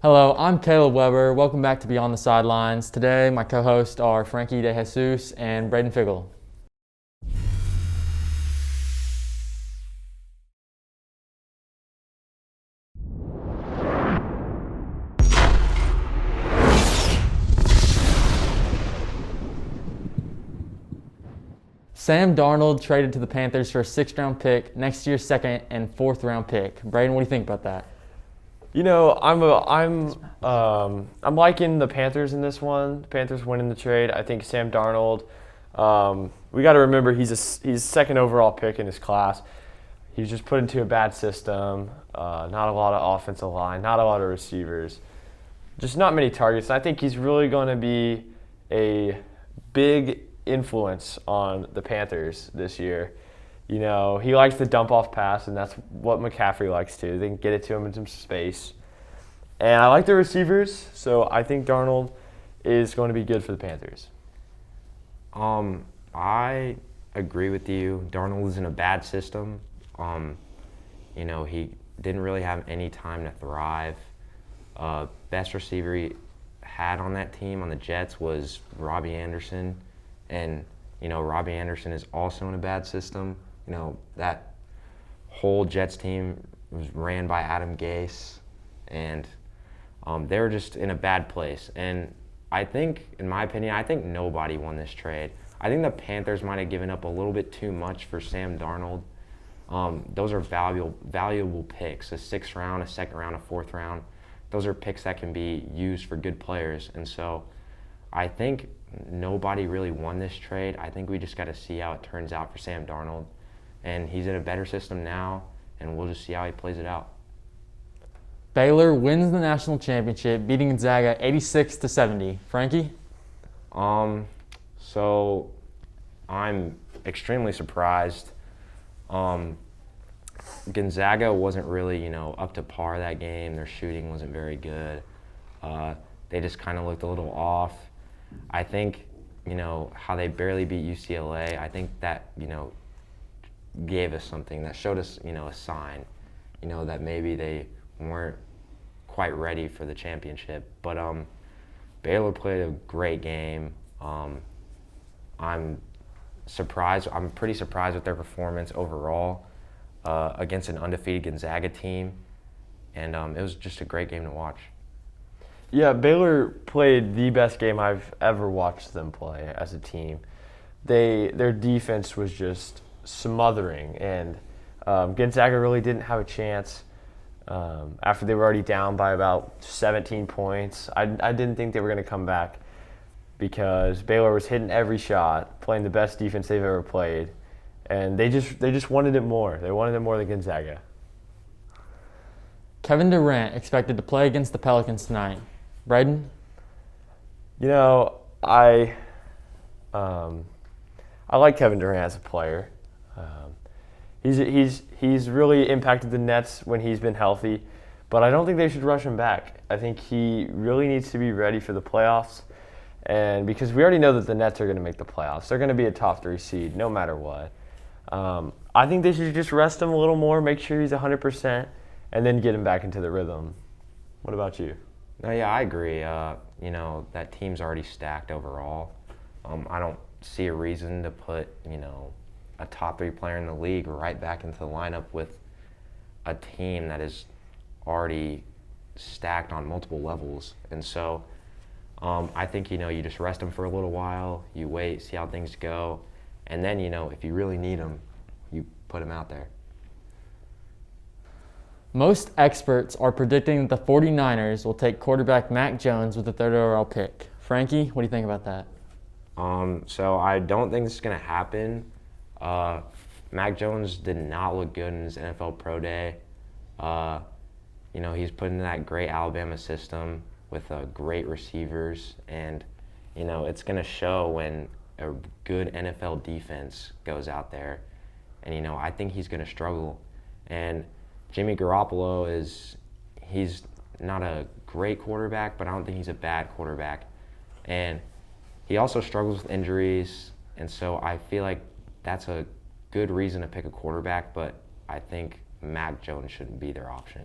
Hello, I'm Caleb Weber. Welcome back to Beyond the Sidelines. Today, my co-hosts are Frankie De Jesus and Braden Figgle. Sam Darnold traded to the Panthers for a sixth-round pick, next year's second and fourth-round pick. Braden, what do you think about that? You know, I'm liking the Panthers in this one. The Panthers winning the trade. I think Sam Darnold. We got to remember he's second overall pick in his class. He was just put into a bad system. Not a lot of offensive line. Not a lot of receivers. Just not many targets. And I think he's really going to be a big influence on the Panthers this year. You know, he likes the dump-off pass, and that's what McCaffrey likes too. They can get it to him in some space. And I like the receivers, so I think Darnold is going to be good for the Panthers. I agree with you. Darnold is in a bad system. You know, he didn't really have any time to thrive. Best receiver he had on that team, on the Jets, was Robbie Anderson. And, you know, Robbie Anderson is also in a bad system. You know, that whole Jets team was ran by Adam Gase, and they were just in a bad place. And I think, in my opinion, I think nobody won this trade. I think the Panthers might have given up a little bit too much for Sam Darnold. Those are valuable picks, a sixth round, a second round, a fourth round. Those are picks that can be used for good players. And so I think nobody really won this trade. I think we just got to see how it turns out for Sam Darnold. And he's in a better system now, and we'll just see how he plays it out. Baylor wins the national championship, beating Gonzaga 86-70. Frankie? So I'm extremely surprised. Gonzaga wasn't really, up to par that game. Their shooting wasn't very good. They just kind of looked a little off. I think, how they barely beat UCLA, I think that, gave us something, that showed us, a sign, that maybe they weren't quite ready for the championship. But Baylor played a great game. I'm pretty surprised with their performance overall against an undefeated Gonzaga team. And it was just a great game to watch. Yeah, Baylor played the best game I've ever watched them play as a team. Their defense was just smothering, and Gonzaga really didn't have a chance after they were already down by about 17 points. I didn't think they were going to come back because Baylor was hitting every shot, playing the best defense they've ever played, and they just wanted it more. They wanted it more than Gonzaga. Kevin Durant expected to play against the Pelicans tonight. Braden? I like Kevin Durant as a player. He's really impacted the Nets when he's been healthy, but I don't think they should rush him back. I think he really needs to be ready for the playoffs, and because we already know that the Nets are going to make the playoffs. They're going to be a top 3 seed no matter what. I think they should just rest him a little more, make sure he's 100%, and then get him back into the rhythm. What about you? No, yeah, I agree. That team's already stacked overall. I don't see a reason to put, a top 3 player in the league right back into the lineup with a team that is already stacked on multiple levels. And so I think, you just rest them for a little while, you wait, see how things go, and then, if you really need them, you put them out there. Most experts are predicting that the 49ers will take quarterback Mac Jones with the third overall pick. Frankie, what do you think about that? So I don't think this is going to happen. Mac Jones did not look good in his NFL Pro Day. He's put in that great Alabama system with great receivers, and, it's going to show when a good NFL defense goes out there. And, I think he's going to struggle. And Jimmy Garoppolo he's not a great quarterback, but I don't think he's a bad quarterback. And he also struggles with injuries, and so I feel like that's a good reason to pick a quarterback, but I think Mac Jones shouldn't be their option.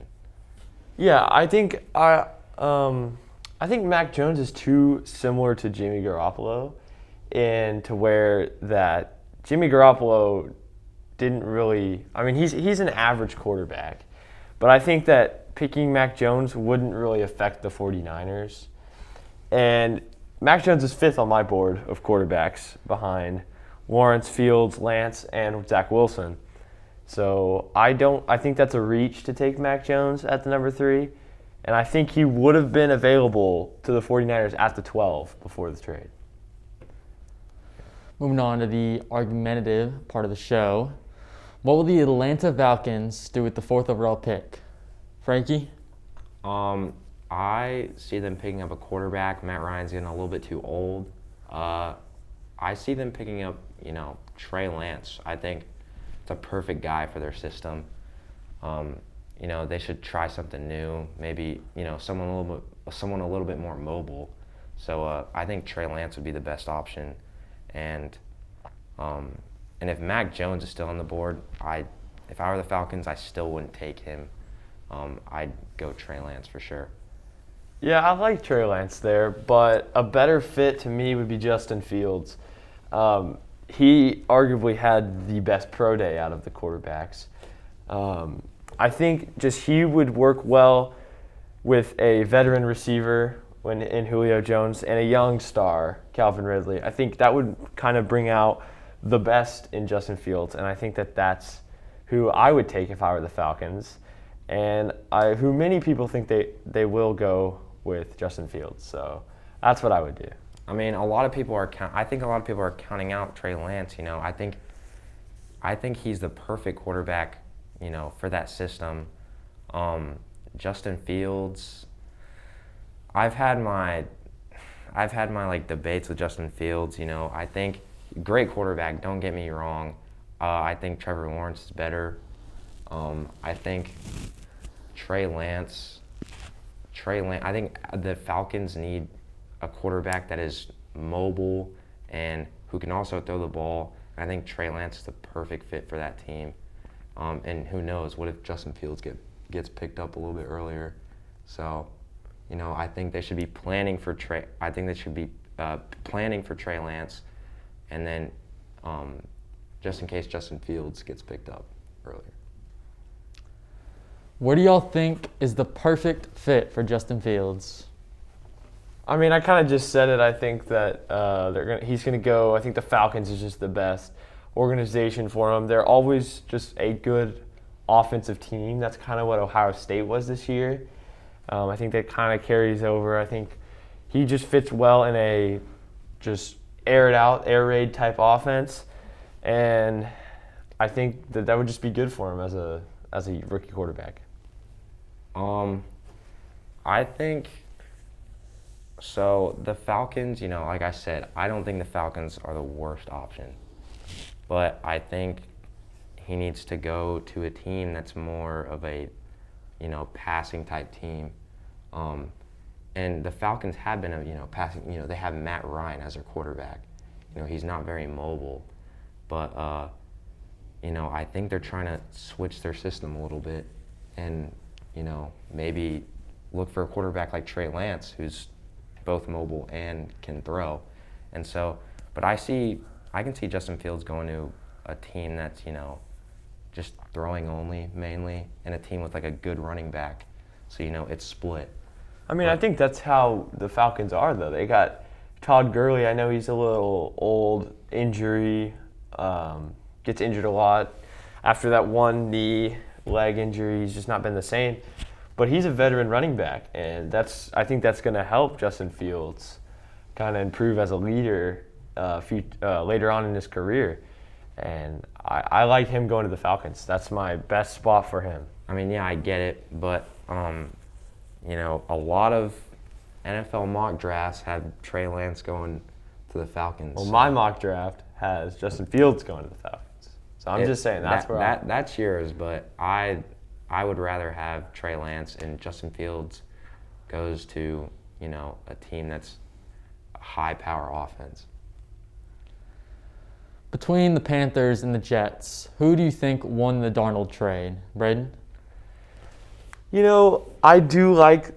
Yeah, I think I think Mac Jones is too similar to Jimmy Garoppolo, and to where that Jimmy Garoppolo didn't really. I mean, he's an average quarterback, but I think that picking Mac Jones wouldn't really affect the 49ers. And Mac Jones is 5th on my board of quarterbacks behind Lawrence, Fields, Lance, and Zach Wilson. So I think that's a reach to take Mac Jones at the number 3. And I think he would have been available to the 49ers at the 12 before the trade. Moving on to the argumentative part of the show. What will the Atlanta Falcons do with the 4th overall pick? Frankie? I see them picking up a quarterback. Matt Ryan's getting a little bit too old. I see them picking up, Trey Lance. I think it's a perfect guy for their system. They should try something new. Maybe, someone a little bit more mobile. So I think Trey Lance would be the best option. And if Mac Jones is still on the board, if I were the Falcons, I still wouldn't take him. I'd go Trey Lance for sure. Yeah, I like Trey Lance there, but a better fit to me would be Justin Fields. He arguably had the best pro day out of the quarterbacks. I think just he would work well with a veteran receiver in Julio Jones and a young star, Calvin Ridley. I think that would kind of bring out the best in Justin Fields, and I think that that's who I would take if I were the Falcons, and who many people think they will go with Justin Fields. So that's what I would do. I mean, I think a lot of people are counting out Trey Lance. I think he's the perfect quarterback, for that system. Justin Fields. I've had my debates with Justin Fields. I think great quarterback. Don't get me wrong. I think Trevor Lawrence is better. I think Trey Lance. I think the Falcons need a quarterback that is mobile and who can also throw the ball. I think Trey Lance is the perfect fit for that team. And who knows? What if Justin Fields gets picked up a little bit earlier? So, I think they should be planning for Trey. I think they should be planning for Trey Lance, and then just in case Justin Fields gets picked up earlier. What do y'all think is the perfect fit for Justin Fields? I mean, I kind of just said it. I think that he's going to go. I think the Falcons is just the best organization for him. They're always just a good offensive team. That's kind of what Ohio State was this year. I think that kind of carries over. I think he just fits well in a just air raid type offense, and I think that would just be good for him as a rookie quarterback. I think so. The Falcons, like I said, I don't think the Falcons are the worst option, but I think he needs to go to a team that's more of a, passing type team. And the Falcons have been a, passing, they have Matt Ryan as their quarterback. He's not very mobile, but, I think they're trying to switch their system a little bit and, maybe look for a quarterback like Trey Lance, who's both mobile and can throw. And so, but I can see Justin Fields going to a team that's, just throwing only mainly, and a team with like a good running back. So, it's split. I mean, I think that's how the Falcons are, though. They got Todd Gurley. I know he's a little old, injury, gets injured a lot. After that one leg injury, he's just not been the same. But he's a veteran running back, and I think that's going to help Justin Fields kind of improve as a leader later on in his career. And I like him going to the Falcons. That's my best spot for him. I mean, yeah, I get it, but a lot of NFL mock drafts have Trey Lance going to the Falcons. Well, my mock draft has Justin Fields going to the Falcons. So I'm just saying that's yours, but I would rather have Trey Lance, and Justin Fields goes to a team that's a high power offense. Between the Panthers and the Jets, who do you think won the Darnold trade? Braden? I do like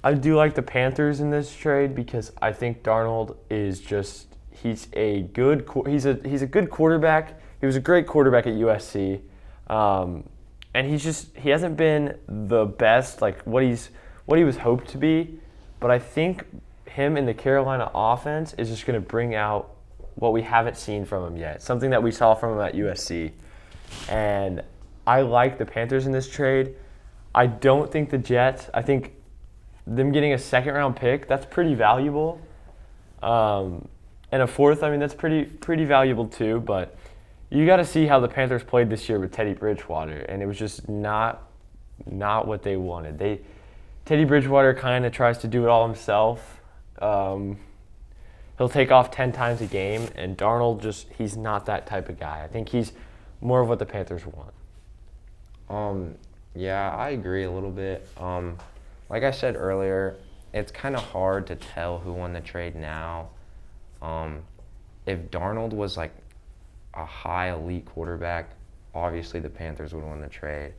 I do like the Panthers in this trade because I think Darnold is just he's a good quarterback. He was a great quarterback at USC, and he hasn't been the best like what he was hoped to be. But I think him in the Carolina offense is just going to bring out what we haven't seen from him yet, something that we saw from him at USC. And I like the Panthers in this trade. I don't think the Jets. I think them getting a second-round pick, that's pretty valuable. And a fourth, I mean, that's pretty valuable too. But you got to see how the Panthers played this year with Teddy Bridgewater, and it was just not what they wanted. Teddy Bridgewater kind of tries to do it all himself. He'll take off 10 times a game, and Darnold he's not that type of guy. I think he's more of what the Panthers want. Yeah, I agree a little bit. Like I said earlier, it's kind of hard to tell who won the trade now. If Darnold was like a high elite quarterback, obviously the Panthers would win the trade.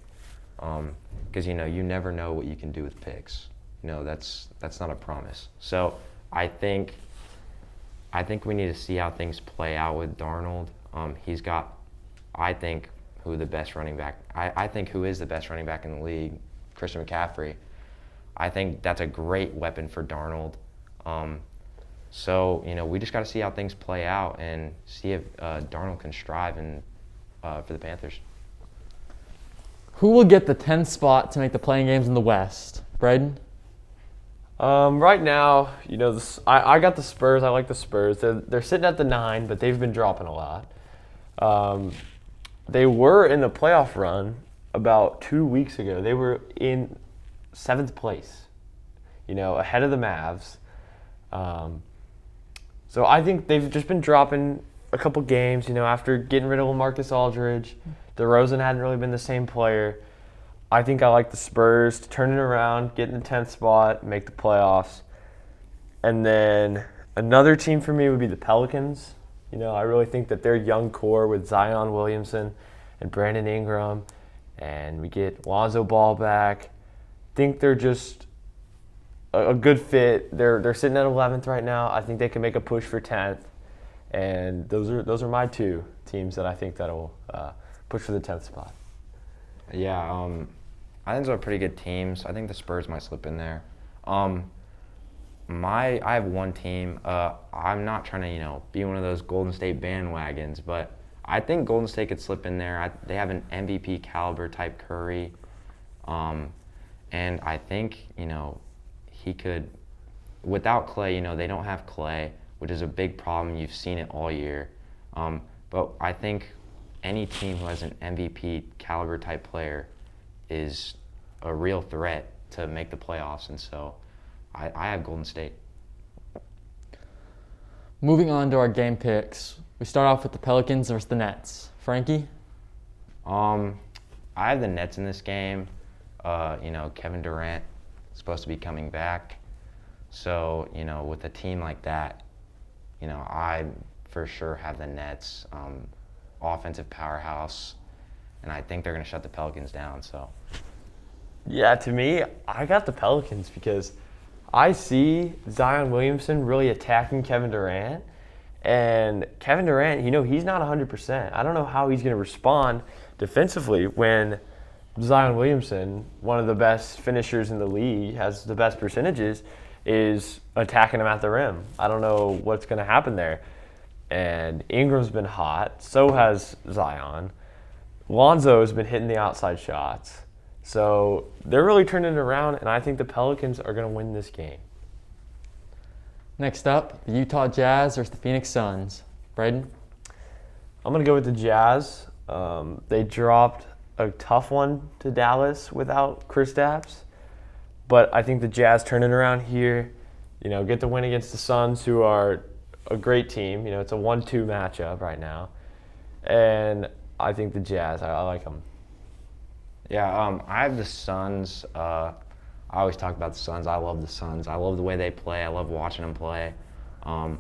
Because you never know what you can do with picks. That's not a promise. So I think we need to see how things play out with Darnold. He's got, I think, who is the best running back in the league, Christian McCaffrey. I think that's a great weapon for Darnold. So we just got to see how things play out and see if Darnold can strive for the Panthers. Who will get the 10th spot to make the playing games in the West? Braden? Right now, I got the Spurs. I like the Spurs. They're sitting at the 9, but they've been dropping a lot. They were in the playoff run about 2 weeks ago. They were in 7th place, ahead of the Mavs. So I think they've just been dropping a couple games, after getting rid of LaMarcus Aldridge. DeRozan hadn't really been the same player. I think I like the Spurs to turn it around, get in the 10th spot, make the playoffs. And then another team for me would be the Pelicans. I really think that their young core with Zion Williamson and Brandon Ingram, and we get Lonzo Ball back. I think they're just a good fit. They're sitting at 11th right now. I think they can make a push for 10th. And those are my two teams that I think that'll push for the 10th spot. Yeah, I think those are pretty good teams. I think the Spurs might slip in there. I have one team. I'm not trying to, be one of those Golden State bandwagons, but I think Golden State could slip in there. They have an MVP caliber type Curry, and I think he could. Without Clay, they don't have Clay, which is a big problem. You've seen it all year, but I think any team who has an MVP caliber type player is a real threat to make the playoffs, and so I have Golden State. Moving on to our game picks, we start off with the Pelicans versus the Nets. Frankie? I have the Nets in this game. Kevin Durant is supposed to be coming back, so with a team like that, I for sure have the Nets. Offensive powerhouse, and I think they're going to shut the Pelicans down. So, yeah, to me, I got the Pelicans because I see Zion Williamson really attacking Kevin Durant, and Kevin Durant, he's not 100%. I don't know how he's going to respond defensively when Zion Williamson, one of the best finishers in the league, has the best percentages, is attacking him at the rim. I don't know what's going to happen there. And Ingram's been hot. So has Zion. Lonzo has been hitting the outside shots. So they're really turning it around, and I think the Pelicans are going to win this game. Next up, the Utah Jazz versus the Phoenix Suns. Braden? I'm going to go with the Jazz. They dropped a tough one to Dallas without Kristaps. But I think the Jazz turn it around here, get the win against the Suns, who are a great team. It's a 1-2 matchup right now. And I think the Jazz, I like them. Yeah, I have the Suns. I always talk about the Suns. I love the Suns. I love the way they play. I love watching them play. I'll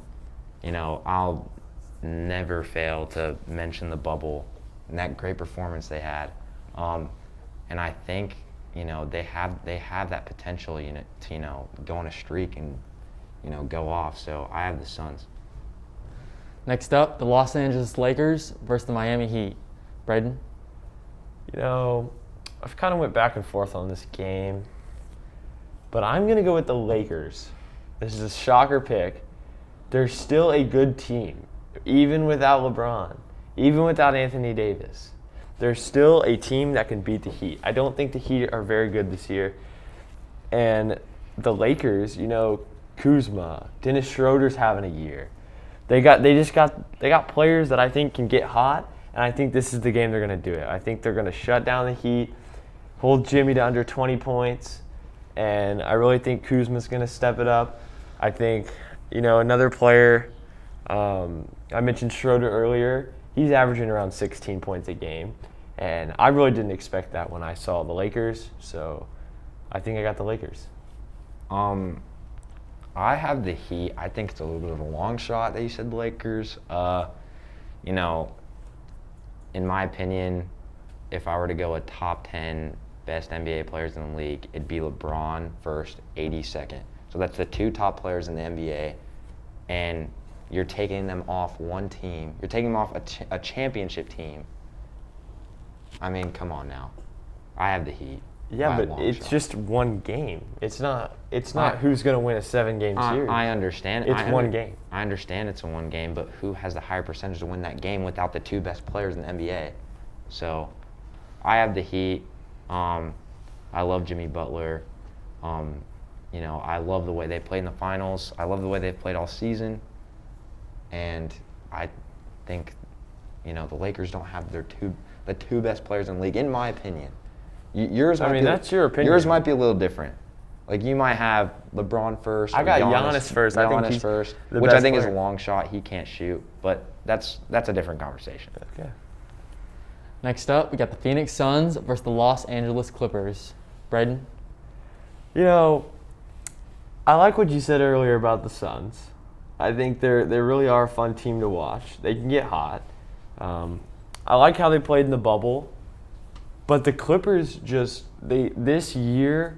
never fail to mention the bubble and that great performance they had. And I think they have that potential, to go on a streak and go off. So I have the Suns. Next up, the Los Angeles Lakers versus the Miami Heat. Braden? I've kind of went back and forth on this game, but I'm going to go with the Lakers. This is a shocker pick. They're still a good team, even without LeBron, even without Anthony Davis. They're still a team that can beat the Heat. I don't think the Heat are very good this year. And the Lakers, Kuzma, Dennis Schroeder's having a year. They got players that I think can get hot, and I think this is the game they're going to do it. I think they're going to shut down the Heat, hold Jimmy to under 20 points, and I really think Kuzma's going to step it up. I think, another player, I mentioned Schroeder earlier, he's averaging around 16 points a game, and I really didn't expect that when I saw the Lakers, so I think I got the Lakers. I have the Heat. I think it's a little bit of a long shot that you said the Lakers. In my opinion, if I were to go a top 10 best NBA players in the league, it'd be LeBron first, AD second. So that's the two top players in the NBA, and you're taking them off one team. You're taking them off a championship team. I mean, come on now. I have the Heat. Yeah, but it's just one game. It's not who's going to win a 7-game series. I understand. It's one game. I understand it's a one game, but who has the higher percentage to win that game without the two best players in the NBA? So I have the Heat. I love Jimmy Butler. I love the way they played in the finals. I love the way they've played all season. And I think, the Lakers don't have the two best players in the league, in my opinion. That's your opinion. Yours might be a little different. Like, you might have LeBron first. I got Giannis first. I think he's first, the which best I think is player. a long shot. He can't shoot, but that's a different conversation. Okay. Next up, we got the Phoenix Suns versus the Los Angeles Clippers. Braden? I like what you said earlier about the Suns. I think they really are a fun team to watch. They can get hot. I like how they played in the bubble. But the Clippers this year,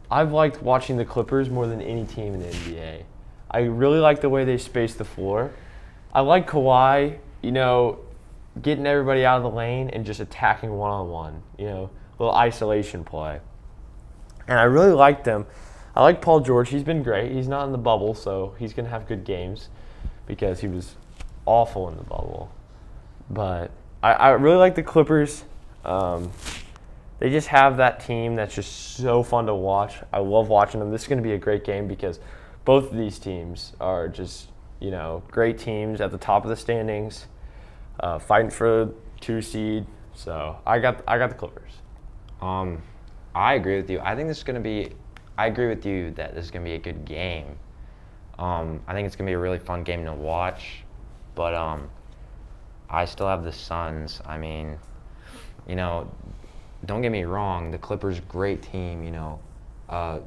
I've liked watching the Clippers more than any team in the NBA. I really like the way they space the floor. I like Kawhi, getting everybody out of the lane and just attacking one-on-one, little isolation play. And I really like them. I like Paul George. He's been great. He's not in the bubble, so he's going to have good games because he was awful in the bubble. But I really like the Clippers. They just have that team that's just so fun to watch. I love watching them. This is going to be a great game because both of these teams are just, great teams at the top of the standings, fighting for a 2 seed. So I got the Clippers. I agree with you. I agree with you that this is going to be a good game. I think it's going to be a really fun game to watch, but I still have the Suns. I mean, don't get me wrong, the Clippers, great team,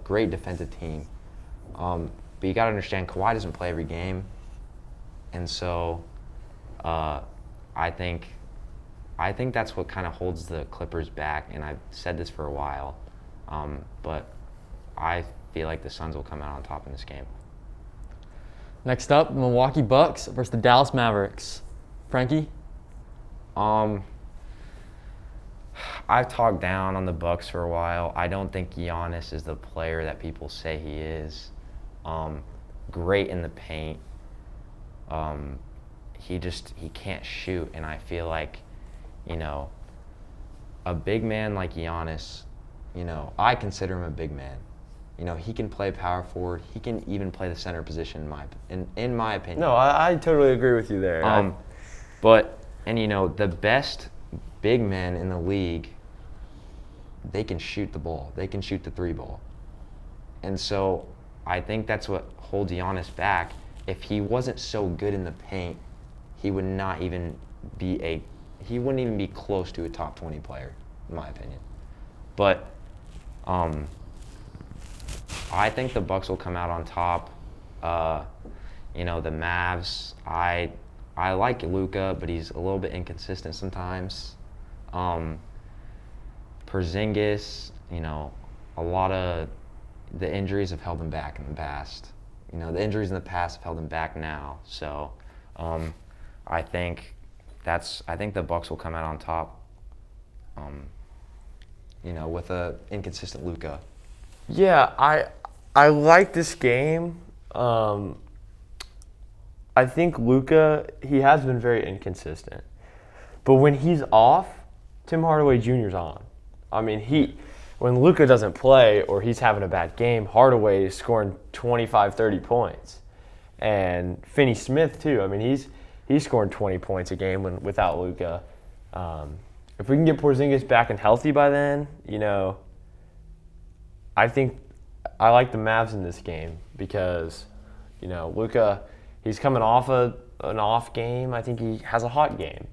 great defensive team. But you got to understand, Kawhi doesn't play every game. And so I think that's what kind of holds the Clippers back, and I've said this for a while. But I feel like the Suns will come out on top in this game. Next up, the Milwaukee Bucks versus the Dallas Mavericks. Frankie? I've talked down on the Bucks for a while. I don't think Giannis is the player that people say he is. Great in the paint. He can't shoot, and I feel like, a big man like Giannis, I consider him a big man. He can play power forward. He can even play the center position in my opinion. No, I totally agree with you there. The best big men in the league, they can shoot the ball. They can shoot the 3-ball. And so I think that's what holds Giannis back. If he wasn't so good in the paint, he wouldn't even be close to a top 20 player, in my opinion. But I think the Bucks will come out on top. The Mavs, I like Luka, but he's a little bit inconsistent sometimes. Porzingis, a lot of the injuries have held them back in the past. The injuries in the past have held them back now. So I think the Bucks will come out on top. With a inconsistent Luka. Yeah, I like this game. I think Luka, he has been very inconsistent. But when he's off, Tim Hardaway Jr.'s on. I mean, when Luka doesn't play or he's having a bad game, Hardaway is scoring 25, 30 points. And Finney-Smith, too. I mean, he's scoring 20 points a game without Luka. If we can get Porzingis back and healthy by then, I think I like the Mavs in this game because, Luka, he's coming off an off game. I think he has a hot game,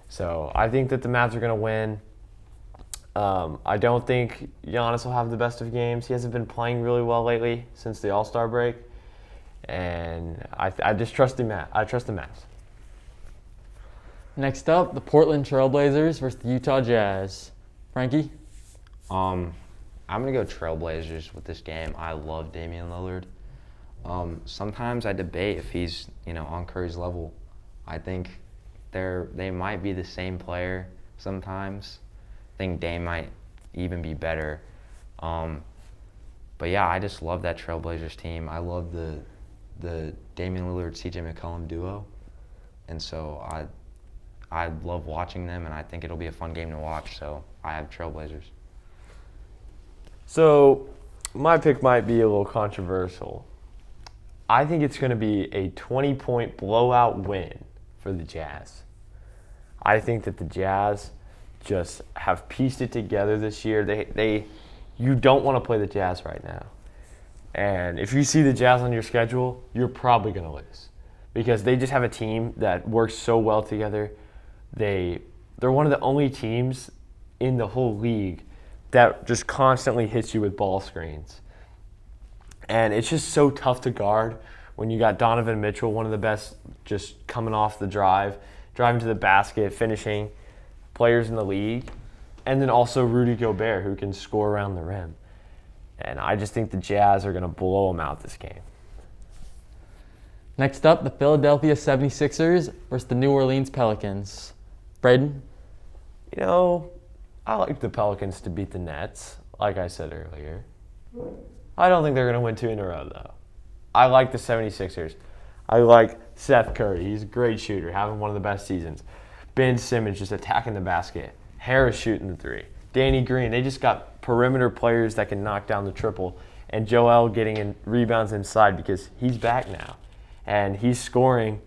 So I think that the Mavs are going to win. I don't think Giannis will have the best of games. He hasn't been playing really well lately since the All-Star break. And I just trust the Mavs. I trust the Mavs. Next up, the Portland Trailblazers versus the Utah Jazz. Frankie? I'm going to go Trailblazers with this game. I love Damian Lillard. Sometimes I debate if he's, on Curry's level. I think they might be the same player sometimes. I think Dame might even be better. But yeah, I just love that Trailblazers team. I love the Damian Lillard, CJ McCollum duo. And so I love watching them, and I think it'll be a fun game to watch. So I have Trailblazers. So my pick might be a little controversial. I think it's going to be a 20-point blowout win for the Jazz. I think that the Jazz just have pieced it together this year. You don't want to play the Jazz right now. And if you see the Jazz on your schedule, you're probably going to lose because they just have a team that works so well together. They're one of the only teams in the whole league that just constantly hits you with ball screens. And it's just so tough to guard when you got Donovan Mitchell, one of the best just coming off the driving to the basket, finishing players in the league, and then also Rudy Gobert, who can score around the rim. And I just think the Jazz are going to blow them out this game. Next up, the Philadelphia 76ers versus the New Orleans Pelicans. Braden? I like the Pelicans to beat the Nets, like I said earlier. I don't think they're going to win 2 in a row, though. I like the 76ers. I like Seth Curry. He's a great shooter, having one of the best seasons. Ben Simmons just attacking the basket. Harris shooting the 3. Danny Green. They just got perimeter players that can knock down the triple. And Joel getting in rebounds inside because he's back now. And he's scoring.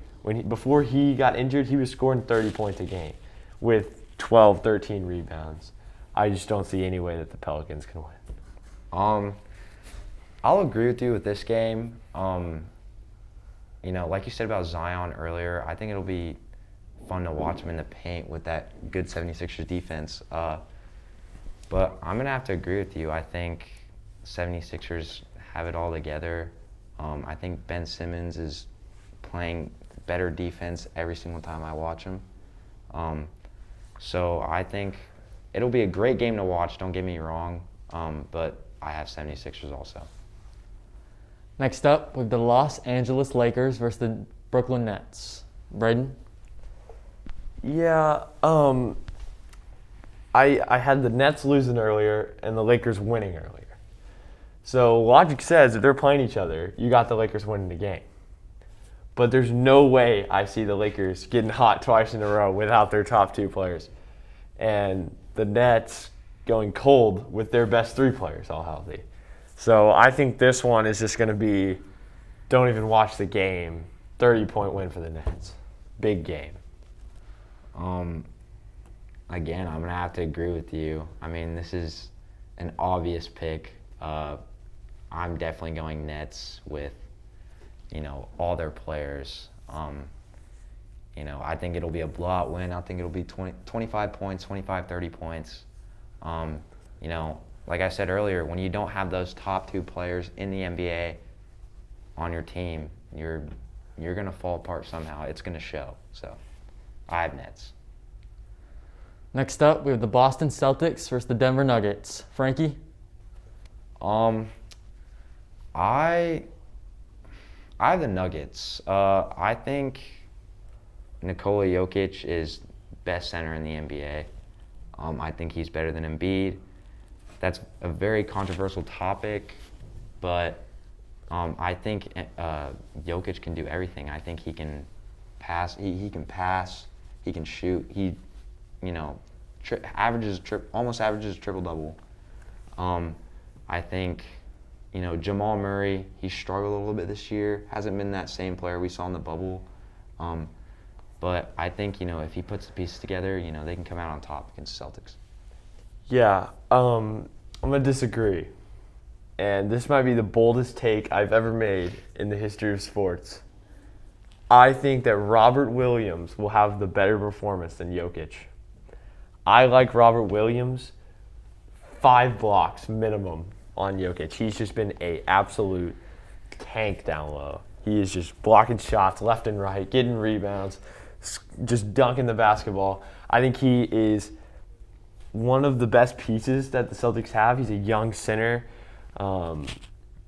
Before he got injured, he was scoring 30 points a game with 12, 13 rebounds. I just don't see any way that the Pelicans can win. I'll agree with you with this game. Like you said about Zion earlier, I think it'll be fun to watch him in the paint with that good 76ers defense. But I'm going to have to agree with you. I think 76ers have it all together. I think Ben Simmons is playing better defense every single time I watch him. So I think it'll be a great game to watch, don't get me wrong, but I have 76ers also. Next up, we have the Los Angeles Lakers versus the Brooklyn Nets. Braden? Yeah, I had the Nets losing earlier and the Lakers winning earlier. So logic says if they're playing each other, you got the Lakers winning the game. But there's no way I see the Lakers getting hot twice in a row without their top 2 players. And the Nets going cold with their best 3 players all healthy. So I think this one is just going to be, don't even watch the game, 30-point win for the Nets. Big game. Again, I'm going to have to agree with you. I mean, this is an obvious pick. I'm definitely going Nets with, all their players. I think it'll be a blowout win. I think it'll be 25 points, 25, 30 points. Like I said earlier, when you don't have those top 2 players in the NBA on your team, you're going to fall apart somehow. It's going to show. So I have Nets. Next up, we have the Boston Celtics versus the Denver Nuggets. Frankie? I have the Nuggets. I think Nikola Jokic is best center in the NBA. I think he's better than Embiid. That's a very controversial topic, but I think Jokic can do everything. I think he can pass. He can pass. He can shoot. He, almost averages triple-double. I think, Jamal Murray, he struggled a little bit this year. Hasn't been that same player we saw in the bubble. But I think, if he puts the pieces together, they can come out on top against the Celtics. Yeah, I'm going to disagree. And this might be the boldest take I've ever made in the history of sports. I think that Robert Williams will have the better performance than Jokic. I like Robert Williams 5 blocks minimum on Jokic. He's just been an absolute tank down low. He is just blocking shots left and right, getting rebounds, just dunking the basketball. I think he is one of the best pieces that the Celtics have. He's a young center,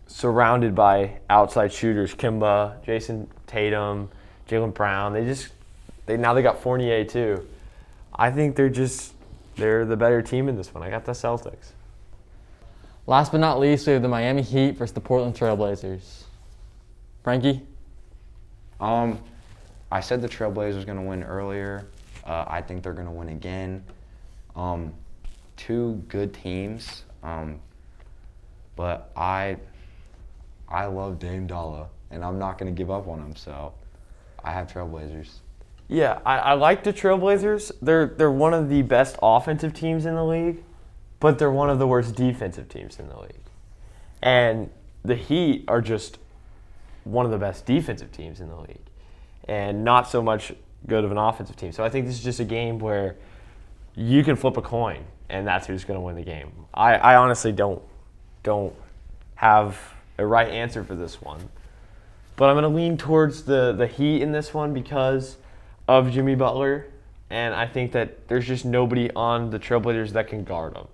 surrounded by outside shooters, Kimba, Jason Tatum, Jaylen Brown. They got Fournier too. I think they're the better team in this one. I got the Celtics. Last but not least, we have the Miami Heat versus the Portland Trailblazers. Frankie? I said the Trailblazers going to win earlier. I think they're going to win again. 2 good teams, but I love Dame Dollar, and I'm not going to give up on him, so I have Trailblazers. Yeah, I like the Trailblazers. They're one of the best offensive teams in the league, but they're one of the worst defensive teams in the league. And the Heat are just one of the best defensive teams in the league, and not so much good of an offensive team. So I think this is just a game where you can flip a coin, and that's who's going to win the game. I honestly don't have a right answer for this one, but I'm going to lean towards the Heat in this one because of Jimmy Butler, and I think that there's just nobody on the Trailblazers that can guard him.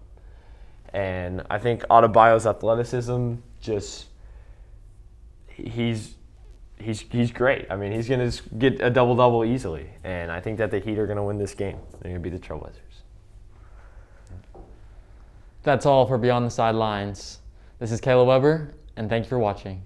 And I think Adebayo's athleticism he's great. I mean, he's going to get a double-double easily, and I think that the Heat are going to win this game. They're going to be the Trailblazers. That's all for Beyond the Sidelines. This is Caleb Weber, and thank you for watching.